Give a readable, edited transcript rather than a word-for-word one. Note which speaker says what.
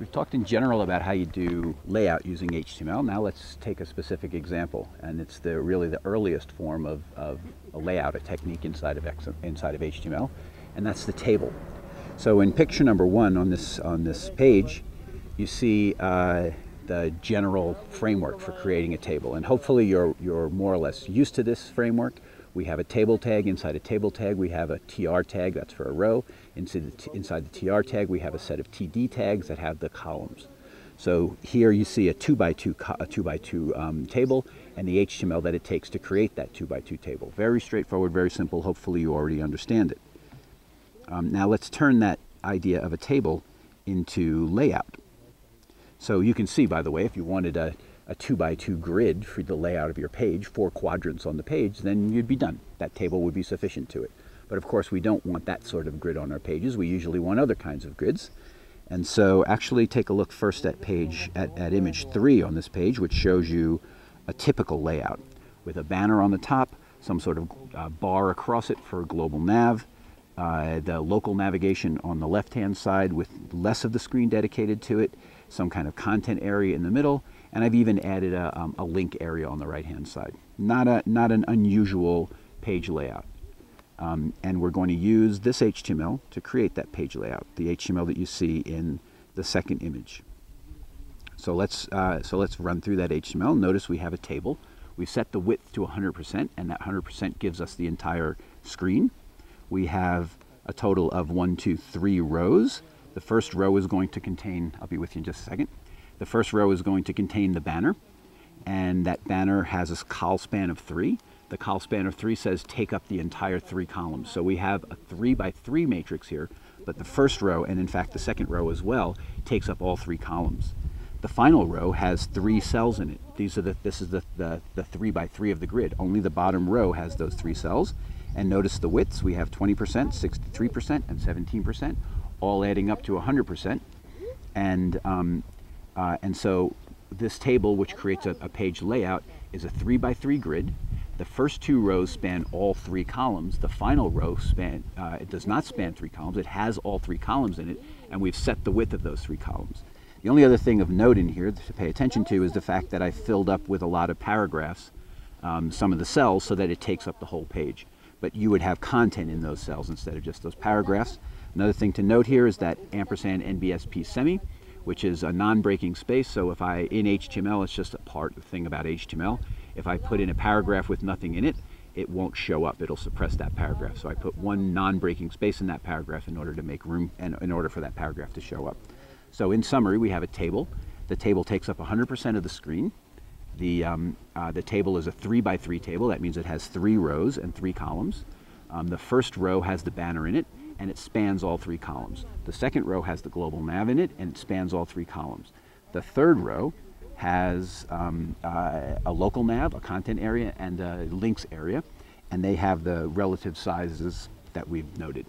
Speaker 1: We've talked in general about how you do layout using HTML. Now let's take a specific example, and it's really the earliest form of a layout, a technique inside of HTML, and that's the table. So in picture number 1 on this page, you see the general framework for creating a table, and hopefully you're more or less used to this framework. We have a table tag. Inside a table tag we have a TR tag, that's for a row. Inside the TR tag we have a set of TD tags that have the columns. So here you see a 2x2 table and the HTML that it takes to create that 2x2 table. Very straightforward, very simple. Hopefully you already understand it. Now let's turn that idea of a table into layout. So you can see, by the way, if you wanted a 2x2 grid for the layout of your page, 4 quadrants on the page, then you'd be done. That table would be sufficient to it. But of course we don't want that sort of grid on our pages. We usually want other kinds of grids. And so actually take a look first at image 3 on this page, which shows you a typical layout with a banner on the top, some sort of bar across it for global nav, the local navigation on the left-hand side with less of the screen dedicated to it, some kind of content area in the middle, and I've even added a link area on the right-hand side. Not an unusual page layout. And we're going to use this HTML to create that page layout, the HTML that you see in the second image. So let's run through that HTML. Notice we have a table. We've set the width to 100%, and that 100% gives us the entire screen. We have a total of 3 rows. The first row is going to contain, I'll be with you in just a second. The first row is going to contain the banner, and that banner has a col span of 3. The col span of 3 says take up the entire 3 columns. So we have a 3x3 matrix here, but the first row, and in fact the second row as well, takes up all 3 columns. The final row has 3 cells in it. This is the 3x3 of the grid. Only the bottom row has those 3 cells. And notice the widths. We have 20%, 63%, and 17%, all adding up to 100%. And so this table, which creates a page layout, is a 3x3 grid. The first 2 rows span all 3 columns. The final row it does not span 3 columns. It has all 3 columns in it, and we've set the width of those 3 columns. The only other thing of note in here to pay attention to is the fact that I filled up with a lot of paragraphs some of the cells so that it takes up the whole page. But you would have content in those cells instead of just those paragraphs. Another thing to note here is that ampersand NBSP semi, which is a non-breaking space. So if in HTML, it's just a part of the thing about HTML. If I put in a paragraph with nothing in it, it won't show up. It'll suppress that paragraph. So I put one non-breaking space in that paragraph in order to make room and in order for that paragraph to show up. So in summary, we have a table. The table takes up 100% of the screen. The table is a 3x3 table. That means it has 3 rows and 3 columns. The first row has the banner in it, and it spans all 3 columns. The second row has the global nav in it, and it spans all 3 columns. The third row has a local nav, a content area, and a links area, and they have the relative sizes that we've noted.